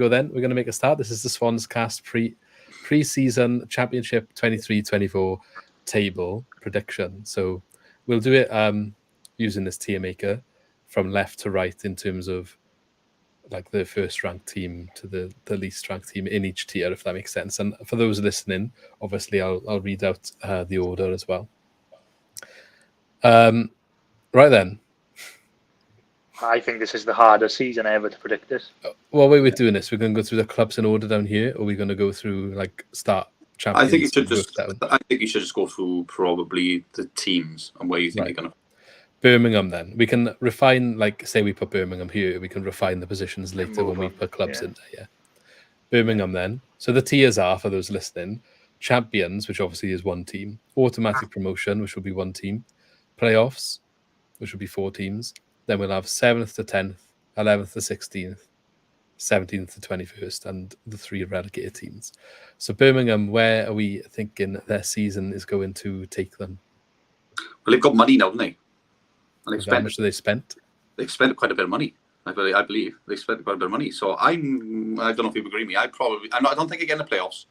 go then. We're going to make a start. This is the SwansCast pre-season championship 23-24 table prediction. So we'll do it using this tier maker from left to right in terms of like the first ranked team to the least ranked team in each tier, if that makes sense. And for those listening, obviously I'll read out the order as well. Right then. I think this is the hardest season ever to predict this. Well, way we're doing this, we're going to go through the clubs in order down here, or we're going to go through like start champions. I think you should just go through probably the teams and where you think they're going to. Birmingham, then we can refine. Like, say we put Birmingham here, we can refine the positions later when we put clubs in there. Yeah, Birmingham then. So the tiers are, for those listening, champions, which obviously is one team; automatic promotion, which will be one team; playoffs, which will be 4 teams. Then we'll have 7th to 10th, 11th to 16th, 17th to 21st, and the 3 relegated teams. So Birmingham, where are we thinking their season is going to take them? Well, they've got money now, haven't they? And how much have they spent? They've spent quite a bit of money. I believe they spent quite a bit of money. So I don't know if you agree with me. I don't think they're getting the playoffs,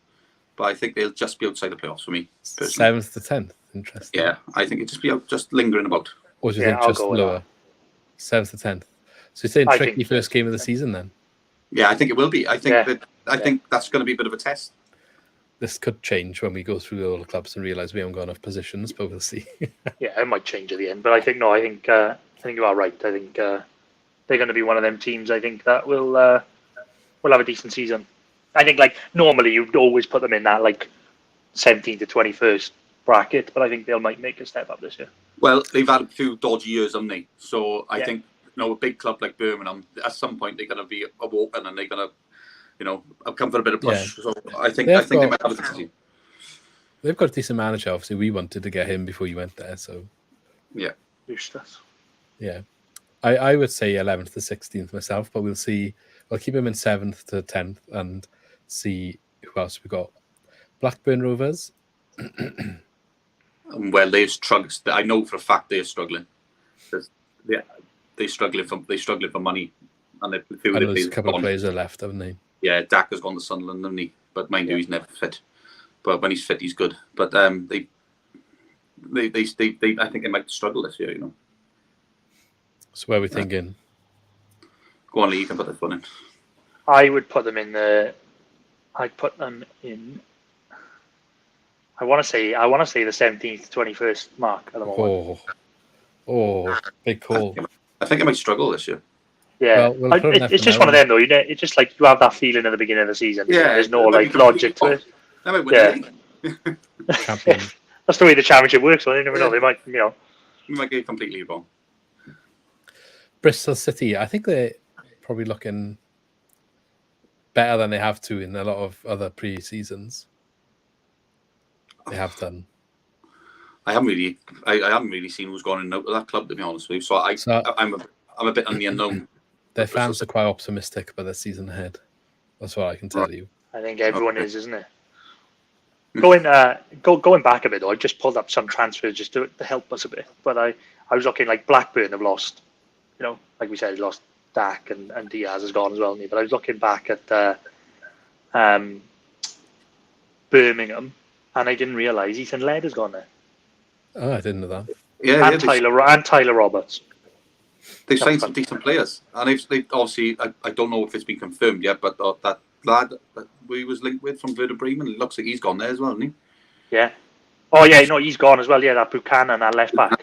but I think they'll just be outside the playoffs for me. Personally. 7th to 10th, interesting. Yeah, I think it'll just be just lingering about. Or do you think just lower? 7th to 10th. So you're saying tricky first game of the season then? Yeah, I think it will be. I think think that's going to be a bit of a test. This could change when we go through all the clubs and realise we haven't got enough positions, but we'll see. Yeah, it might change at the end, but I think you are right. I think they're going to be one of them teams. I think that will have a decent season. I think like normally you'd always put them in that like 17th to 21st bracket, but I think they might make a step up this year. Well, they've had a few dodgy years, haven't they? So I think a big club like Birmingham, at some point they're going to be awoken and they're going to, come for a bit of push. Yeah. So I think they might have a decent team. They've got a decent manager. Obviously, we wanted to get him before you went there. So yeah, Eustace. Yeah, I would say 11th to 16th myself, but we'll see. I'll keep him in 7th to 10th and see who else we got. Blackburn Rovers. Well, they've struggled. I know for a fact they're struggling. They're struggling for money, and there's a couple of players are left, haven't they? Yeah, Dak has gone to Sunderland, hasn't he? But mind you, he's never fit. But when he's fit, he's good. But I think they might struggle this year. So where are we thinking? Go on, Lee. You can put this one in. I would put them in the. I'd put them in. I want to say the 17th, 21st mark at the moment. Oh, big call. I think I might struggle this year. Yeah, it's just one of them though. It's just like you have that feeling at the beginning of the season. Yeah, there's no like logic to it. I might win the league. That's the way the championship works. So you never know. They might, We might get completely wrong. Bristol City. I think they're probably looking better than they have to in a lot of other pre-seasons. They have done. I haven't really seen who's gone in and out of that club, to be honest with you. So I'm a bit on the unknown. Their fans are quite optimistic about their season ahead. That's what I can tell you. I think everyone is, isn't it? Going back a bit though, I just pulled up some transfers just to help us a bit. But I was looking like Blackburn have lost, like we said, lost Dak and Diaz has gone as well. But I was looking back at Birmingham, and I didn't realise Ethan Laird has gone there. Oh, I didn't know that. Yeah, and Tyler Roberts. They've signed some decent players, and they obviously I don't know if it's been confirmed yet, but that lad that we was linked with from Werder Bremen, it looks like he's gone there as well, hasn't he? Yeah. Oh yeah, no, he's gone as well. Yeah, that Buchanan, that left back.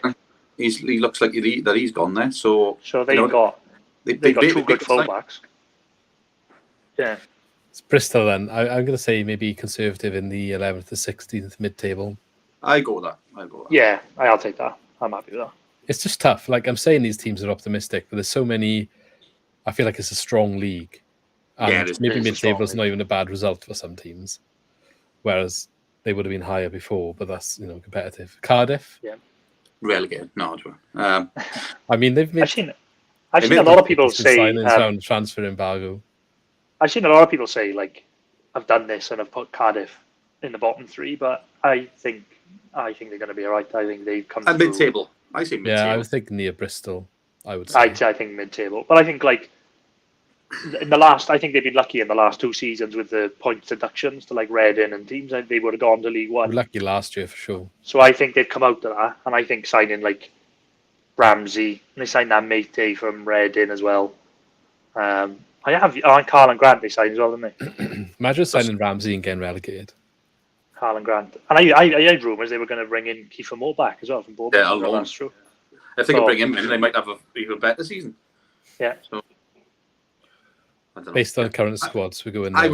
He looks like that he's gone there. So they've got 2 good fullbacks. Yeah. It's Bristol then. I'm going to say maybe conservative in the 11th to 16th mid-table. I go with that. Yeah, I'll take that. I'm happy with that. It's just tough. Like I'm saying, these teams are optimistic, but there's so many. I feel like it's a strong league, and maybe mid-table is not even a bad result for some teams, whereas they would have been higher before. But that's competitive. Cardiff, relegated. No, I mean they've made. I've seen a lot of people say transfer embargo. I've seen a lot of people say like I've done this and I've put Cardiff in the bottom 3, but I think they're going to be all right. I think they've come through. Mid-table. I say mid-table. Yeah, I was thinking near Bristol. I would say. I think mid-table, but I think like in the last, I think they've been lucky in the last 2 seasons with the points deductions to like Reading and teams. And they would have gone to League We One. were lucky last year for sure. So I think they've come out of that, and I think signing like Ramsey, and they signed that Mate from Reading as well. Carl and Grant they signed as well, didn't they? Imagine signing Ramsey and getting relegated. Carl and Grant. And I heard rumours they were going to bring in Kiefer Moore back as well from Bournemouth. Yeah, alone. That's true. If they could bring him in, they might have a even better season. Yeah. So, I don't know. Based on current squads, we go in there. I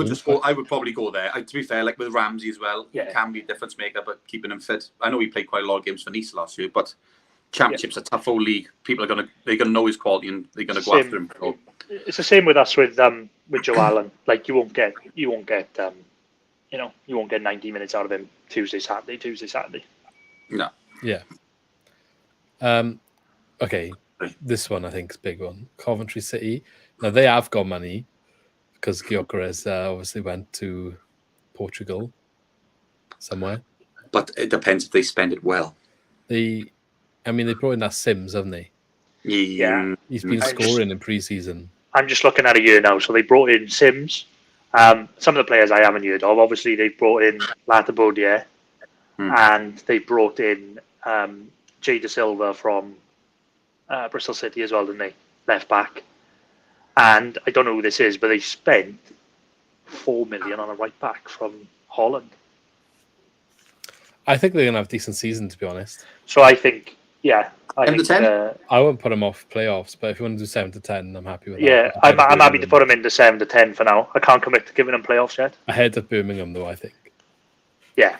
would probably go there. To be fair, like with Ramsey as well, Yeah. he can be a difference maker, but keeping him fit. I know he played quite a lot of games for Nice last year, but Championship's a tough old league. People are they're gonna know his quality and they're gonna go after him. So. It's the same with us with Joe Allen. Like you won't get 90 minutes out of him Tuesday, Saturday. No. Yeah. Okay. This one I think is a big one. Coventry City. Now they have got money because Gyökeres obviously went to Portugal somewhere. But it depends if they spend it well. They brought in that Sims, haven't they? Yeah. He's been scoring in pre-season. I'm just looking at a year now. So they brought in Sims. Some of the players I haven't heard of. Obviously, they brought in Latabodier, and they brought in Jay De Silva from Bristol City as well, didn't they? Left back. And I don't know who this is, but they spent 4 million on a right back from Holland. I think they're going to have a decent season, to be honest. So I think, yeah. I won't put them off playoffs, but if you want to do 7 to 10, I'm happy with that. Yeah, I'm happy to put them into 7 to 10 for now. I can't commit to giving them playoffs yet. Ahead of Birmingham, though, I think. Yeah.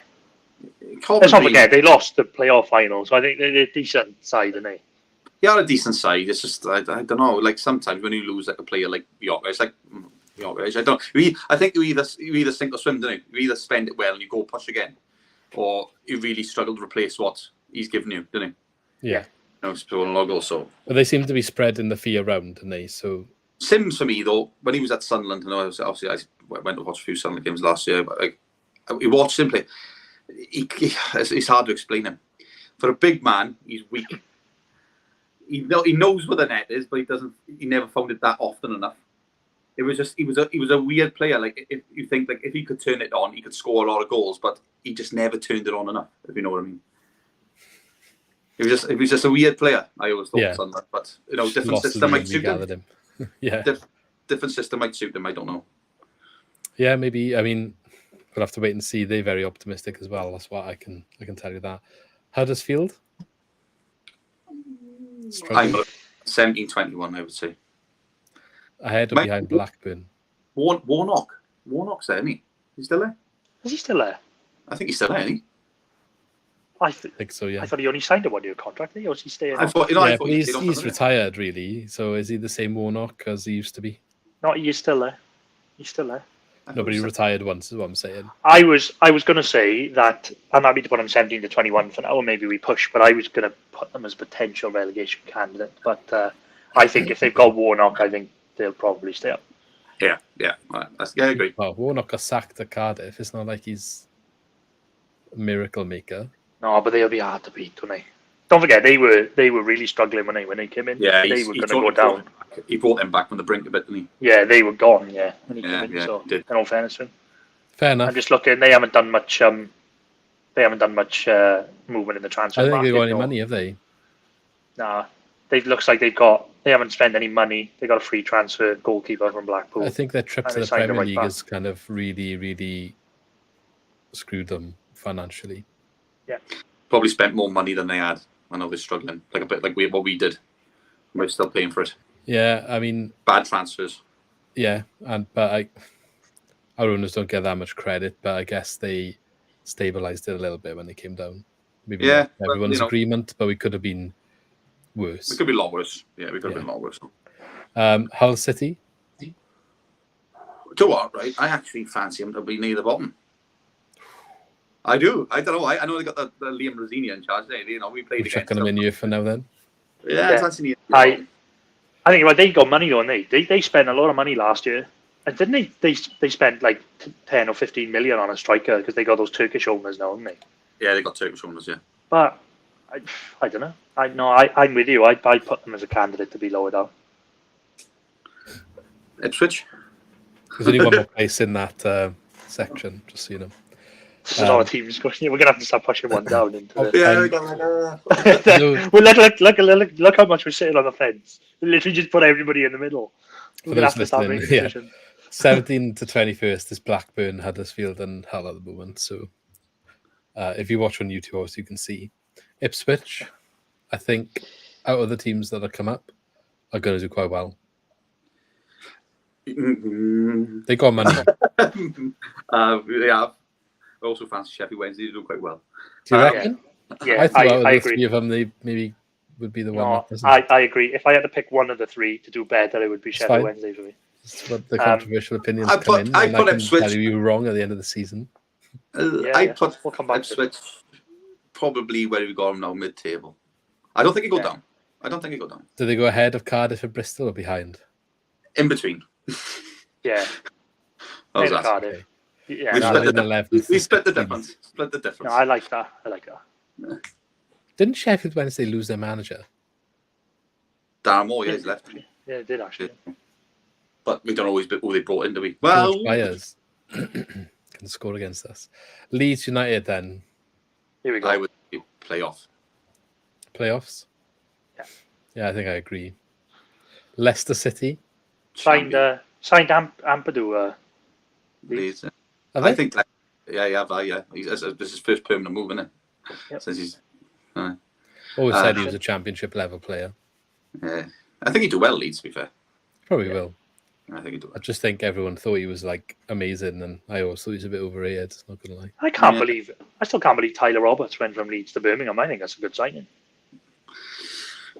Let's not forget, they lost the playoff final, so I think they're a decent side, aren't they? They are a decent side. It's just, I don't know, like sometimes when you lose like a player like Gyökeres, it's like, Gyökeres, I think you either sink or swim, don't you? You either spend it well and you go push again, or you really struggle to replace what he's given you, don't you? Yeah. Logo, so. But they seem to be spreading the fee around, don't they? So Sims for me though, when he was at Sunderland, obviously I went to watch a few Sunderland games last year, but we watched him play. It's hard to explain him. For a big man, he's weak. He knows where the net is, but he never found it that often enough. It was just he was a weird player. Like if you think like if he could turn it on, he could score a lot of goals, but he just never turned it on enough. If you know what I mean. He was just a weird player. I always thought Sunderland, but different system might suit him. Different system might suit him. I don't know. Yeah, maybe. I mean, we'll have to wait and see. They're very optimistic as well. That's what I can tell you that. Huddersfield? I'm 17-21, I would say. Ahead or behind Blackburn? Warnock's there, isn't he? Is he still there? Is he still there? I think he's still there, isn't he? I think so, yeah. I thought he only signed a 1-year contract, or is he staying? I thought he's retired, really. So is he the same Warnock as he used to be? No, he's still there. He's still there. Nobody retired once, is what I'm saying. I was going to say that I'm happy to put them 17 to 21 for now, or maybe we push, but I was going to put them as potential relegation candidate. But I think if they've got Warnock, I think they'll probably stay up. Yeah, I agree. Well, Warnock got sacked at Cardiff. It's not like he's a miracle maker. No, but they'll be hard to beat, don't they? Don't forget, they were really struggling when they came in. Yeah, they were going to go down. He brought them back from the brink a bit, didn't he? Yeah, they were gone. Yeah, when he came in. So, in all fairness to him. Fair enough. I'm just looking. They haven't done much. Movement in the transfer I think market. they've got any money, have they? Nah, looks like they haven't spent any money. They got a free transfer goalkeeper from Blackpool. I think their trip to the Premier League has kind of really, really screwed them financially. Yeah, probably spent more money than they had. I know they're struggling, like a bit like what we did. We're still paying for it. Yeah, I mean, bad transfers. Yeah, but our owners don't get that much credit. But I guess they stabilized it a little bit when they came down. Maybe not everyone's agreement, but we could have been worse. We could be a lot worse. Yeah, we could have been a lot worse. Hull City. Do what? Right, I actually fancy him to be near the bottom. I do. I don't know. I know they got the Liam Rosini in charge. We played against chucking them in here for now. Then. Yeah. Fancy I think they got money on they spent a lot of money last year, and didn't they spent like 10 or 15 million on a striker because they got those Turkish owners now, haven't they? Yeah, they got Turkish owners. Yeah, but I don't know. I'm with you. I put them as a candidate to be lower down. Ipswich. There's only one more place in that section, just so you know. There's a lot of teams going. We're gonna have to start pushing one down into. No. Well, look how much we're sitting on the fence. We literally just put everybody in the middle. We're gonna have to start making decisions. 17 to 21st is Blackburn, Huddersfield, and Hull at the moment. So if you watch on YouTube, also you can see Ipswich. I think out of the teams that have come up, are going to do quite well. They got money. They have. I also fancy Sheffield Wednesday to do quite well. Do you reckon? Yeah, I thought out of the agree. 3 of them, they maybe would be the one. No, that I agree. If I had to pick one of the 3 to do better, it would be Sheffield Wednesday for me. That's what the controversial opinions I come in. I and I can Ipswich. tell you wrong at the end of the season. I put we'll come back Ipswich probably where we got them now, mid-table. I don't think it go down. I don't think it go down. Do they go ahead of Cardiff and Bristol or behind? In between. Yeah. How's that? Cardiff. Okay. Yeah, we split the difference. Split the difference. No, I like that. Didn't Sheffield Wednesday lose their manager? Darren Moore, he's left. Yeah, it did actually. But we don't always who they brought in, do we? Well, players can score against us. Leeds United then. Here we go. I would playoffs. Yeah, I think I agree. Leicester City. Signed Ampadu. Leeds. Have I they? think. Yeah. This is his first permanent move, isn't it? Yep. Since he's. Always said he was a championship level player. Yeah, I think he'd do well, Leeds. To be fair, Probably will. I think he'd do I well. just think everyone thought he was like amazing, and I always thought he was a bit overrated. Not gonna lie. I still can't believe Tyler Roberts went from Leeds to Birmingham. I think that's a good signing.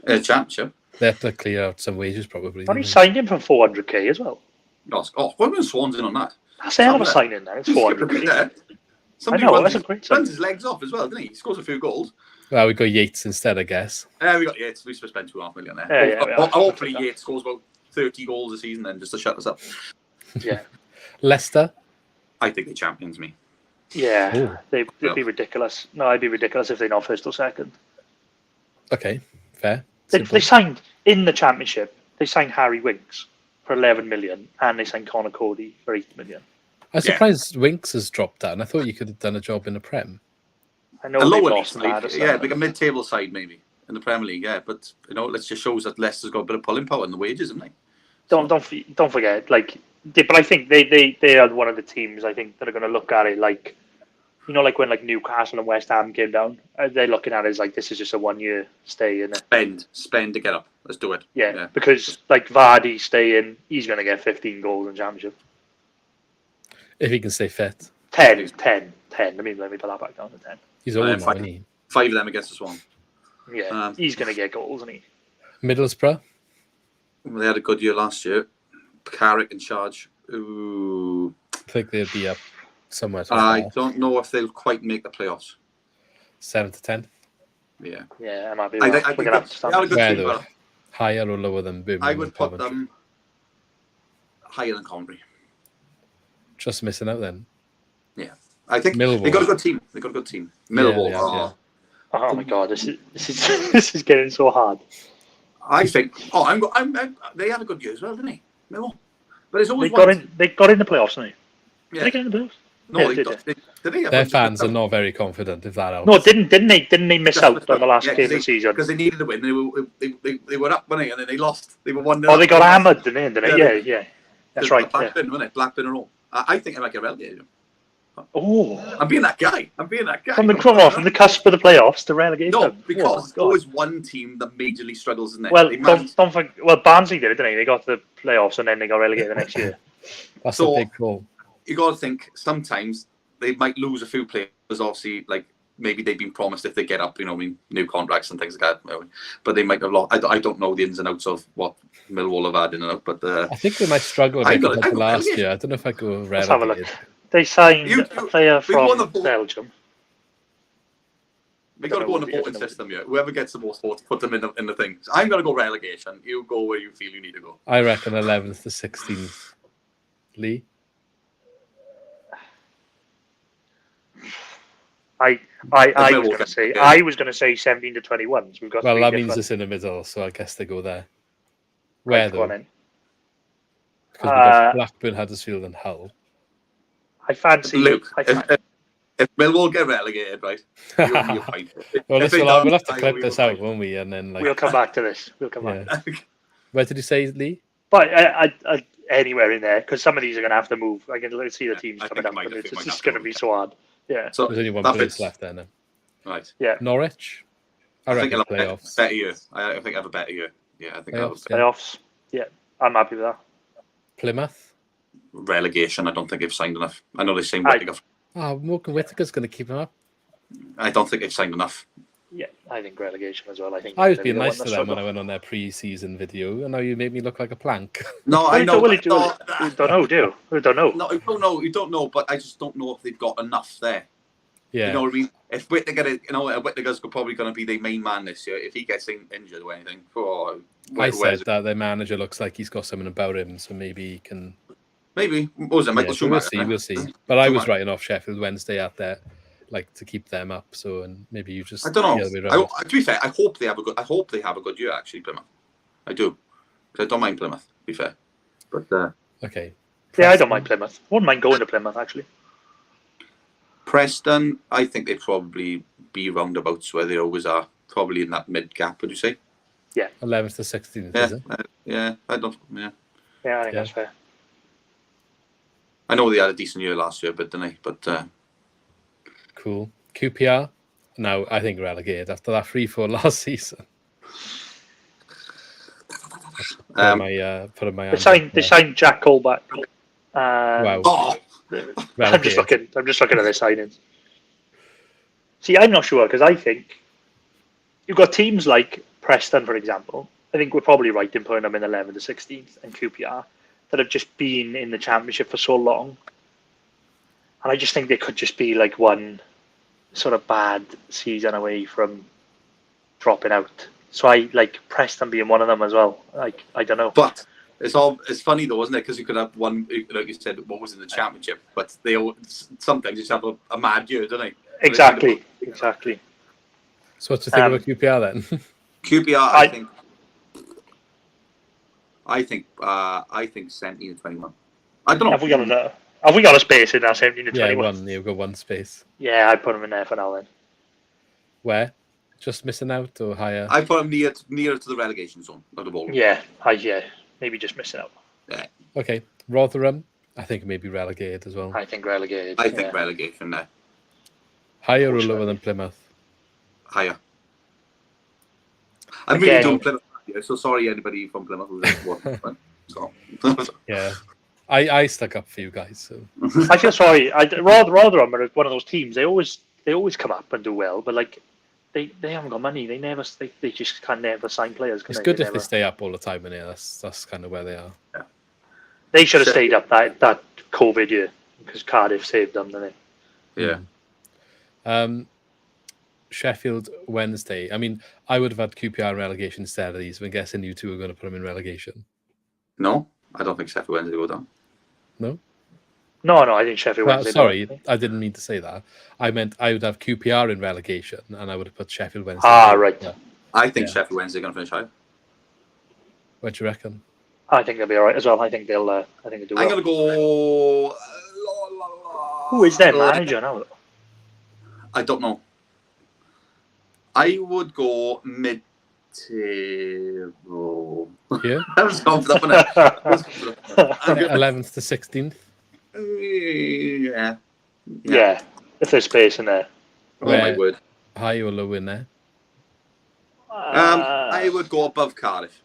Championship. They have to clear out some wages probably. And he signed him for 400k as well. What were Swans in on that? That's a hell of a signing now. It's 400k. Somebody I know, that's a great signing. runs his legs off as well, didn't he? He scores a few goals. Well, we got Yates instead, I guess. We got Yates. We spent $2.5 million there. Hopefully Yates scores about 30 goals a season then, just to shut us up. Yeah. Leicester. I think they champions me. Yeah, they'd be ridiculous. No, I'd be ridiculous if they're not first or second. Okay, fair. They signed in the championship. They signed Harry Winks for 11 million, and they signed Connor Cody for 8 million. I'm surprised Winks has dropped down. I thought you could have done a job in the Prem. I know A they lower lost league, Madison. like a mid-table side maybe in the Premier League. Yeah, but it just shows that Leicester's got a bit of pulling power in the wages, haven't they? Don't forget, but I think they are one of the teams I think that are going to look at it like, like when Newcastle and West Ham came down, they're looking at it as like this is just a 1-year stay in it. Spend to get up. Let's do it. Yeah. Because Vardy staying, he's going to get 15 goals in Championship. If he can stay fit. 10. Let me put that back down to 10. He's old now, isn't he? 5 of them against the Swans. Yeah, he's going to get goals, isn't he? Middlesbrough. They had a good year last year. Carrick in charge. Ooh. I think they'll be up somewhere. I don't know if they'll quite make the playoffs. 7 to 10. Yeah. Yeah, I might be. We're going to have to stand. Where though? Higher or lower than Birmingham? I would put them higher than Coventry. Just missing out then. Yeah. I think Millwall. they got a good team. Millwall. Yeah. Oh my god, this is getting so hard. I think. They had a good year as well, didn't they? Millwall. But it's always they got in the playoffs, didn't they? Yeah. Did they get in the playoffs? No, did they? Their fans are not very confident if that helps. No, didn't they miss out on the last game of the season? Because they needed to win. They were up, weren't they? And then they lost. They were 1-0. Oh, they got hammered, didn't they? Yeah. That's right. Blackburn, wasn't it? Blackburn and all. I think I might get relegated. Oh, I'm being that guy. from the cusp of the playoffs to relegation. No, because there's always one team that majorly struggles, isn't there? Well, don't forget. Well, Barnsley did it, didn't they? They got to the playoffs and then they got relegated the next year. That's a big call. You got to think sometimes they might lose a few players. Obviously, maybe they've been promised if they get up, new contracts and things like that. But they might have lost. I don't know the ins and outs of what Millwall have had in and out. But I think they might struggle a bit compared to last year. I don't know if I go relegated. Let's have a look. They signed a player from Belgium. We got to go on the voting system here. Whoever gets the most votes, put them in the thing. So I'm going to go relegation. You go where you feel you need to go. I reckon 11th to 16th. Lee? I was going to say 17 to 21. So we've got. Well, that means it's in the middle, so I guess they go there. Where though? Because we've got Blackburn, Huddersfield, and Hull. I fancy Luke. If Millwall get relegated, right, you owe me a pint. Well, we'll have to clip this out, won't we? And then we'll come back to this. We'll come back. Where did you say, Lee? But anywhere in there, because some of these are going to have to move. I can see the teams coming up. It's just going to be so hard. Yeah. So there's only one place left there now. Right. Yeah. Norwich. I think I'll have a better year. I think I have a better year. Yeah, I think playoffs. Yeah, I'm happy with that. Plymouth. Relegation. I don't think they've signed enough. I know they signed Whittaker. Morgan Whittaker's going to keep him up. I don't think they've signed enough. Yeah, I think relegation as well. I was being nice to them when I went on their pre-season video, and now you made me look like a plank. No, I know. You don't know, do you? You don't know. No, you don't know, but I just don't know if they've got enough there. Yeah. You know what I mean? If Whittaker, Whittaker's probably going to be the main man this year. If he gets injured or anything, I said that their manager looks like he's got something about him, so maybe he can. Maybe. What was it, Michael Schumacher? We'll see. But I was writing off Sheffield Wednesday at there, like to keep them up. So, and maybe you just. I don't know. To be fair, I hope they have a good year. Actually, Plymouth. I do. Because I don't mind Plymouth. To be fair. But okay. Yeah, I don't mind Plymouth. Wouldn't mind going to Plymouth actually. Preston, I think they'd probably be roundabouts where they always are. Probably in that mid gap. Would you say? Yeah. 11th to 16th. Yeah. Is it? Yeah. I don't. Yeah. Yeah, I think that's fair. I know they had a decent year last year, but didn't they? But cool. QPR. Now I think relegated after that 3-4 last season. Putting my they signed Jack Colback. Wow. Oh. I'm just looking at their signings. See, I'm not sure because I think you've got teams like Preston, for example. I think we're probably right in putting them in 11th to 16th, and QPR that have just been in the Championship for so long, and I just think they could just be like one sort of bad season away from dropping out. So I like Preston being one of them as well. Like I don't know, but it's funny though, isn't it? Because you could have one, like you said, what was in the Championship, but they sometimes just have a mad year, don't they? Exactly. So what's the thing about QPR then? QPR, I think 17 to 21. I don't know. Have we got a space in that 17 to 21? Yeah, you've got one space. Yeah, I'd put them in there for now then. Where? Just missing out or higher? I put them nearer to the relegation zone, not the ball. Yeah, maybe just missing out. Yeah. Okay, Rotherham, I think maybe relegated as well. I think relegated. I think relegation there. Higher or lower than Plymouth? Higher. I'm really doing Plymouth. So sorry, anybody from Plymouth who's watching. Yeah, I stuck up for you guys. So I feel sorry. Rotherham are one of those teams. They always come up and do well, but like they haven't got money. They just can never sign players. It's good if they stay up all the time, and that's kind of where they are. Yeah. They should have stayed up that COVID year because Cardiff saved them, didn't they? Yeah. Sheffield Wednesday. I mean, I would have had QPR in relegation instead of these. I'm guessing you two are going to put them in relegation. No, I don't think Sheffield Wednesday go down. No? No, I think Sheffield Wednesday. Sorry, I didn't mean to say that. I meant I would have QPR in relegation, and I would have put Sheffield Wednesday. Right. Yeah. I think Sheffield Wednesday are going to finish high. What do you reckon? I think they'll be all right as well. I think they'll do well. I'm going to go... Who is their manager now? I don't know. I would go mid-table. Yeah? I was confident on it. 11th to 16th? Yeah. If there's space in there. Oh, my word. High or low in there? I would go above Cardiff.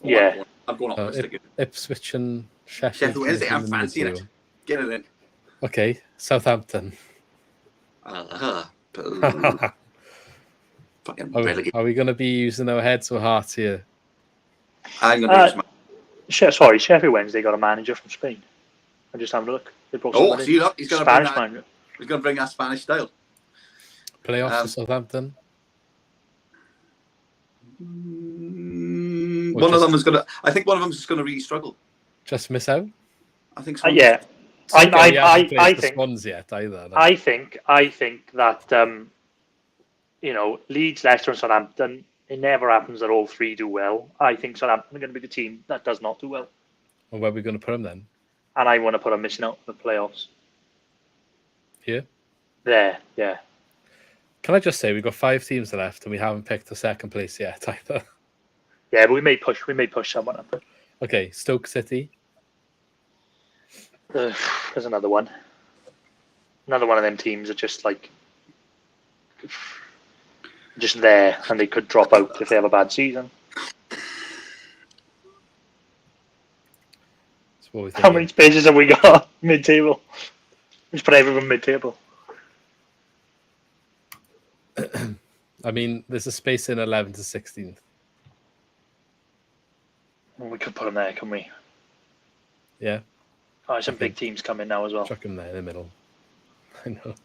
Yeah. I'm going optimistic. Ipswich and Sheffield Wednesday, I'm fancying it. Get it in. Okay, Southampton. Are we going to be using our heads or hearts here? I'm going to use my... Sheffield Wednesday got a manager from Spain. I just having a look. They brought see that? He's going to bring that Spanish style. Playoffs for Southampton. One of them is going to. I think one of them is going to really struggle. Just miss out. I think so. Yeah. I think Swans yet either. No. I think that Leeds, Leicester, and Southampton. It never happens that all three do well. I think Southampton are going to be the team that does not do well. Well, where are we going to put them then? And I want to put them missing out in the playoffs. Here? There, yeah. Can I just say we've got 5 teams left and we haven't picked the second place yet either. Yeah, but we may push someone up. Okay, Stoke City. There's another one. Another one of them teams are just like just there, and they could drop out if they have a bad season. How many spaces have we got mid-table? Let's put everyone mid-table. I mean, there's a space in 11th to 16th. Well, we could put them there, can we? Yeah. Oh, some big teams coming now as well. Chuck them there in the middle. I know.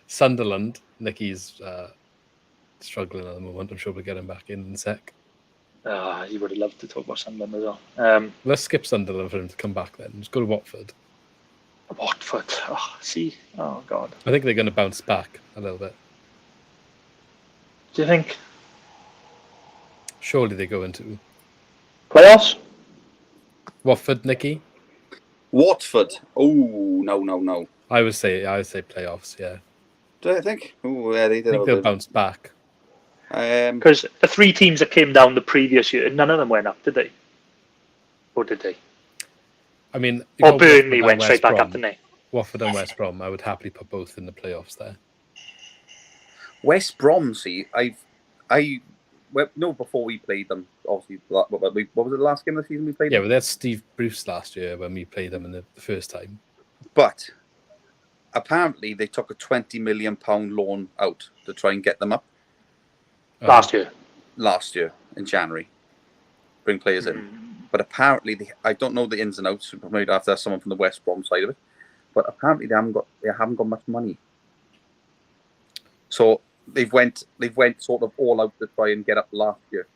Sunderland, Nicky's struggling at the moment. I'm sure we'll get him back in a sec. He would have loved to talk about Sunderland as well. Let's skip Sunderland for him to come back then. Let's go to Watford. Watford. Oh, see? Oh, God. I think they're going to bounce back a little bit. Do you think? Surely they go into Playoffs? Watford, Nicky? Watford. Oh, no. I would say playoffs, yeah. Do I think? Oh, yeah, they did. I think they'll bounce back. Because the 3 teams that came down the previous year, none of them went up, did they? Or did they? I mean, or Burnley went straight back up, didn't they? Watford and West Brom, I would happily put both in the playoffs there. West Brom, see, before we played them, obviously, what was it, the last game of the season we played? Yeah, well, that's Steve Bruce last year when we played them in the first time. But apparently they took a £20 million loan out to try and get them up. Last year in January, bring players in. But apparently, I don't know the ins and outs. We might have to have someone from the West Brom side of it. But apparently, they haven't got much money. So they've went sort of all out to try and get up last year.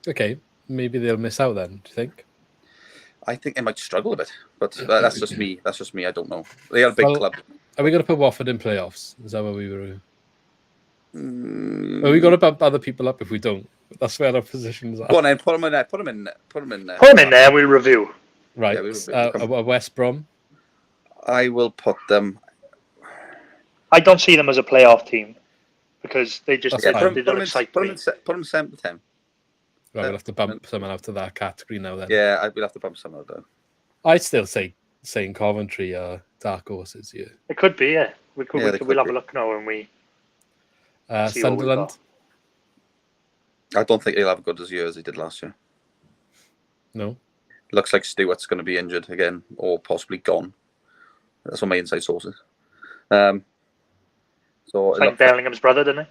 Okay, maybe they'll miss out then. Do you think? I think they might struggle a bit, but that's just me. That's just me. I don't know. They are a big club. Are we going to put Watford in playoffs? Is that what we were? Are we going to bump other people up if we don't? That's where our positions are. Go on then, put them in there. Put them in there. Put them in there. We'll review. Right. Yeah, West Brom. I will put them. I don't see them as a playoff team because they just put them 7 to 10. Right, we'll have to bump someone out of that category now then. Yeah, we'll have to bump someone out though. I'd still say St. Coventry are dark horses here. It could be, yeah. We'll have a look now when we. Sunderland. I don't think he'll have as good a year as he did last year. No. Looks like Stewart's going to be injured again or possibly gone. That's what my inside sources. Signed Bellingham's brother, didn't they?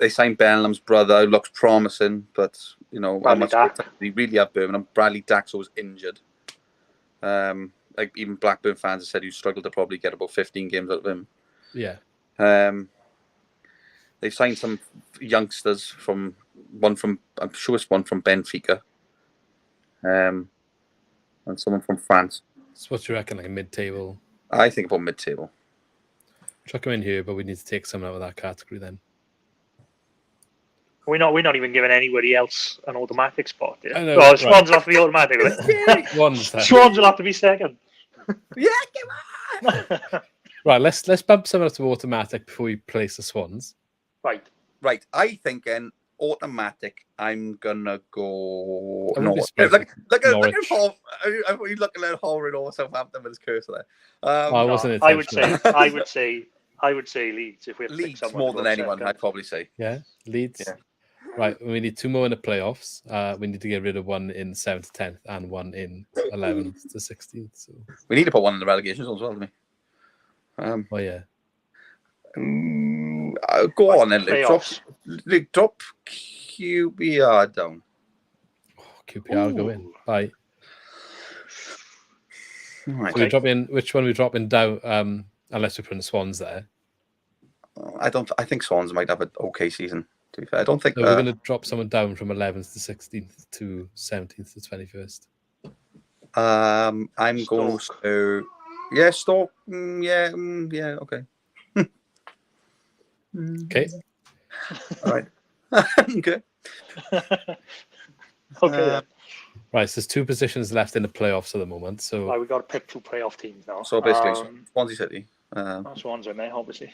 They signed Bellingham's brother. Looks promising, but how much they really have Birmingham. Bradley Dax was injured. Like even Blackburn fans have said he struggled to probably get about 15 games out of him. Yeah. They've signed some youngsters I'm sure it's one from Benfica. And someone from France. So what do you reckon, like a mid-table? I think about mid-table. Chuck them in here, but we need to take someone out of that category then. We're not even giving anybody else an automatic spot. Yeah? I know, well, Swans will have to be automatic. Swans will have to be second. Yeah, come on. Right, let's bump someone up to automatic before we place the Swans. Right. I think automatic. I'm gonna go. Look at Paul. Are you looking at Horrid or Southampton with his cursor there? I would say Leeds if we have Leeds more than anyone. Second. I'd probably say. Yeah, Leeds. Yeah. Right, we need 2 more in the playoffs. We need to get rid of one in 7th to 10th and one in 11th to 16th. So we need to put one in the relegation as well, don't we? Oh yeah. Go on then, Luke. Drop QPR down. Oh, QPR go in. Bye. Right. So we drop in. Which one are we dropping down? Unless we put in the Swans there. I think Swans might have an okay season. To be fair, I don't think. So we're going to drop someone down from 11th to 16th to 17th to 21st. I'm going to. Yeah, Stoke. Yeah. Okay. Okay. All right. Okay. Okay. Right, so there's 2 positions left in the playoffs at the moment. So We've got to pick 2 playoff teams now. So basically, Swansea City. Swans are in there, obviously.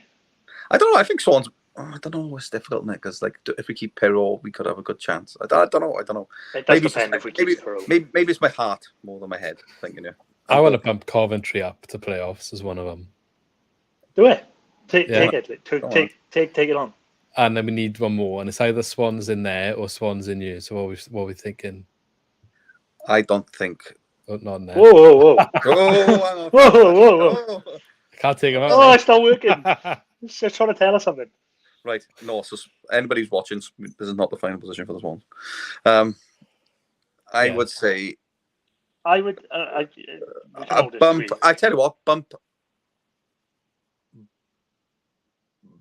I don't know. I think Swans. I don't know. It's difficult, Nick, because like if we keep Perrault, we could have a good chance. I don't know. It does depend if we keep Perrault. Maybe it's my heart more than my head thinking. Yeah. I want to bump Coventry up to playoffs as one of them. Do it. Take it. Take it on. And then we need one more, and it's either Swans in there or Swans in you. So what are we thinking? I don't think. Oh, not in there. Whoa. Whoa. I can't take him out. Oh, it's not working. It's just trying to tell us something. Right. No, so anybody who's watching, this is not the final position for the Swans. I would say. I would. Bump. I tell you what, bump.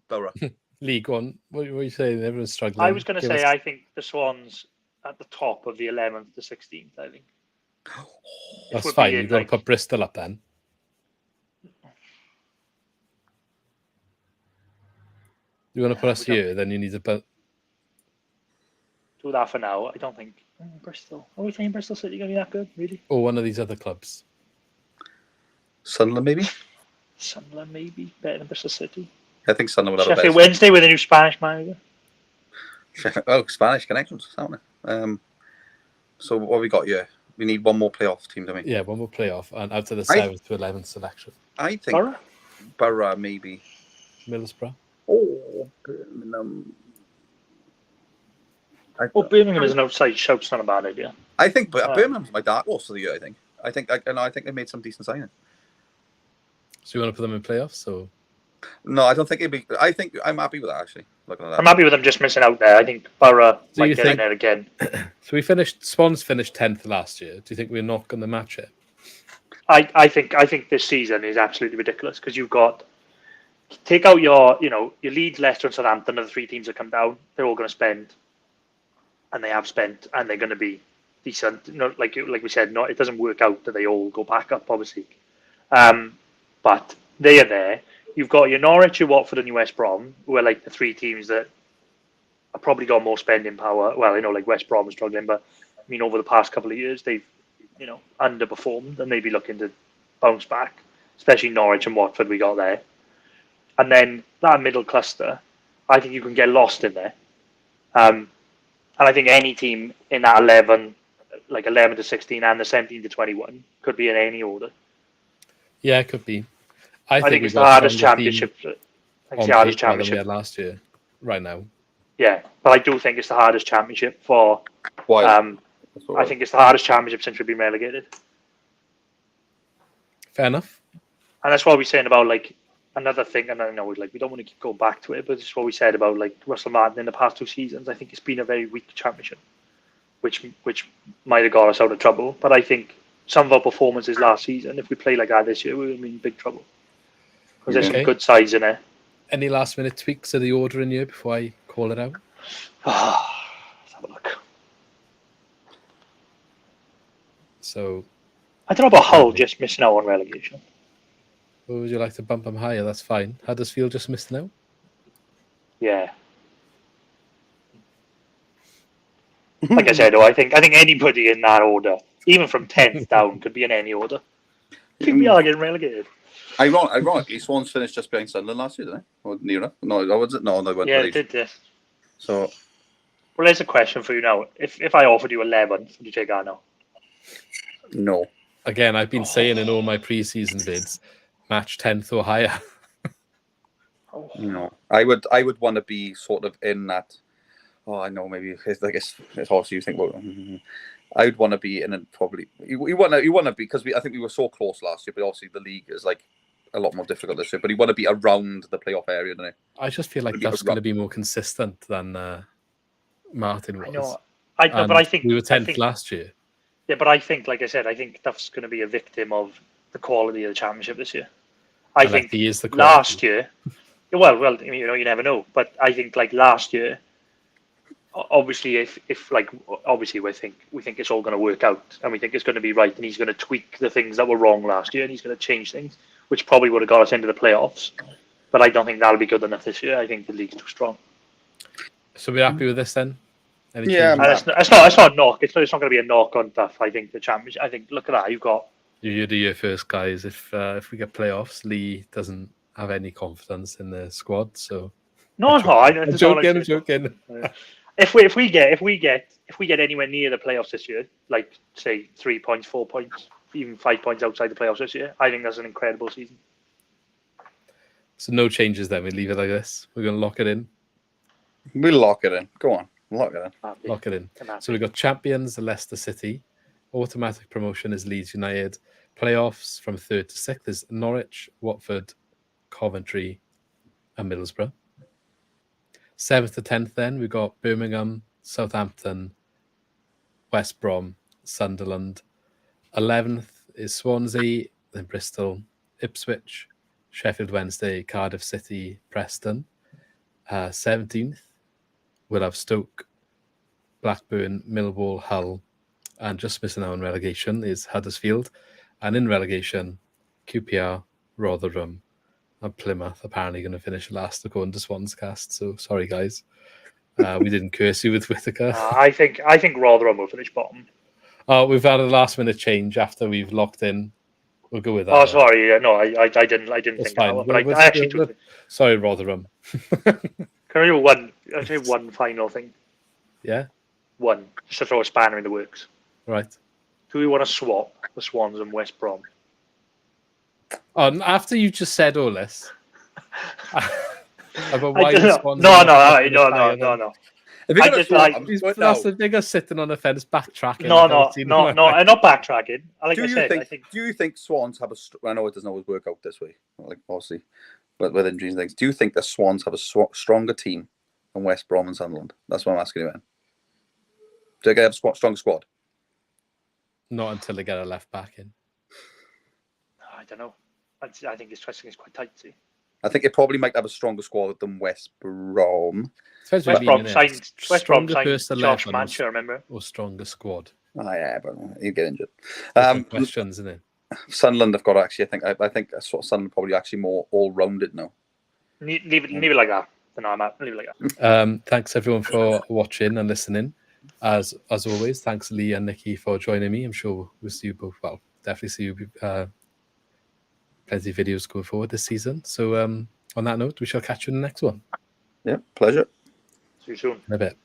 Borough. League One. What are you saying? Everyone's struggling. I was going to say, I think the Swans at the top of the 11th to 16th, I think. That's fine. You've got to put Bristol up then. You want to put us here, then you need to put... Do that for now. I don't think... Bristol. Are we saying Bristol City going to be that good, really? Or one of these other clubs. Sunderland, maybe? Sunderland, maybe. Better than Bristol City. I think Sunderland will have Sheffield Wednesday with a new Spanish manager. Spanish connections, haven't we? So what have we got here? We need one more playoff team, don't we? Yeah, one more playoff, and out to the 7th to 11th selection. I think Borough maybe. Middlesbrough. Oh, Birmingham. Birmingham is an outside shout. It's not a bad idea. I think Birmingham's my dark horse of the year. I think they made some decent signings. So you want to put them in playoffs? Or no, I don't think it'd be. I think I'm happy with that actually. Looking at that, I'm happy with them just missing out there. I think Borough might get in there again. So Swans finished 10th last year. Do you think we're not going to match it? I think this season is absolutely ridiculous because you've got take out your Leeds, Leicester, and Southampton are the 3 teams that come down. They're all going to spend, and they have spent, and they're going to be decent. Like we said, it doesn't work out that they all go back up, obviously. But they are there. You've got your Norwich, your Watford, and your West Brom, who are like the 3 teams that have probably got more spending power. Well, like West Brom is struggling, but I mean, over the past couple of years, they've underperformed, and they'd be looking to bounce back. Especially Norwich and Watford, we got there. And then that middle cluster, I think you can get lost in there. And I think any team in that 11 to 16 and the 17 to 21 could be in any order. Yeah, it could be. I think it's the hardest championship. It's the hardest championship we had last year, right now. Yeah, but I do think it's the hardest championship for. Why? I think it's the hardest championship since we've been relegated. Fair enough. And that's what we're saying about another thing. And I know we don't want to keep going back to it, but it's what we said about Russell Martin in the past 2 seasons. I think it's been a very weak championship, which might have got us out of trouble. But I think some of our performances last season, if we play like that this year, we're in big trouble. Because there's some good sides in there. Any last minute tweaks of the order in here before I call it out? Let's have a look. So, I don't know about Hull just missing out on relegation. Or would you like to bump them higher? That's fine. Huddersfield just missing out? Yeah. Like I said, I think anybody in that order, even from 10th down, could be in any order. I think we are getting relegated. Ironically, Swans finished just behind Sunderland last year, didn't they? Or nearer? No, was it? No, they weren't. Yeah, they did this. So, well, there's a question for you now. If I offered you 11th, would you take that now? No. Again, I've been saying in all my pre-season vids, match 10th or higher. No, I would want to be sort of in that. Oh, I know. Maybe it's also you think. Well, I would want to be in it probably. You want to be because I think we were so close last year, but obviously the league is a lot more difficult this year. But you want to be around the playoff area, don't you? I just feel like Duff's going to be more consistent than Martin was. I know, but I think we were 10th last year. Yeah, but I think, like I said, I think Duff's going to be a victim of the quality of the championship this year. I think he is the quality. Last year. Well, you never know. But I think last year, obviously, obviously we think it's all going to work out, and we think it's going to be right, and he's going to tweak the things that were wrong last year, and he's going to change things, which probably would have got us into the playoffs. But I don't think that'll be good enough this year. I think the league's too strong. So we're happy with this then? Any Yeah, changes? And it's not a knock. It's not going to be a knock on Duff. I think the championship. I think look at that. You've got. You're the year first, guys. If we get playoffs, Lee doesn't have any confidence in the squad. So No, I'm joking. If we get anywhere near the playoffs this year, like say 3 points, 4 points, even 5 points outside the playoffs this year, I think that's an incredible season. So no changes then. We leave it like this. We're going to lock it in. We'll lock it in. Go on, lock it in. Lock it in. So we've got champions, Leicester City. Automatic promotion is Leeds United. Playoffs from 3rd to 6th is Norwich, Watford, Coventry, and Middlesbrough. 7th to 10th then, we've got Birmingham, Southampton, West Brom, Sunderland. 11th is Swansea, then Bristol, Ipswich, Sheffield Wednesday, Cardiff City, Preston. 17th, we'll have Stoke, Blackburn, Millwall, Hull, and just missing out on relegation is Huddersfield. And in relegation, QPR, Rotherham, and Plymouth apparently going to finish last according to SwansCast. So sorry, guys. We didn't curse you with Whittaker. I think Rotherham will finish bottom. We've had a last-minute change after we've locked in. We'll go with that. Oh, sorry. Yeah, no, I didn't think fine. that one. But I actually took it. Sorry, Rotherham. Can I do one? I'll say one final thing. Yeah. One, just to throw a spanner in the works. Right. Do we want to swap the Swans and West Brom? After you just said all this about why No. If you're going to swap, that's the bigger sitting on the fence, backtracking. No, I'm not backtracking. Like I said, I think. Do you think Swans have I know it doesn't always work out this way, like obviously, but with injuries and things. Do you think the Swans have a stronger team than West Brom and Sunderland? That's what I'm asking you, man. Do they have a stronger squad? Not until they get a left back in. I don't know. I think his dressing is quite tight. See, I think it probably might have a stronger squad than West Brom. West Brom signed Josh Mancher, remember? Or stronger squad. Oh yeah, but he'd get injured. Questions, isn't it? Sunderland have got actually. I think Sunderland probably actually more all-rounded now. Leave it like that. No, I'm out. Leave it like that. Thanks everyone for watching and listening. As always, thanks Lee and Nikki for joining me. I'm sure we'll see you both. Well, definitely see you. Plenty of videos going forward this season. So on that note, we shall catch you in the next one. Yeah, pleasure. See you soon. In a bit.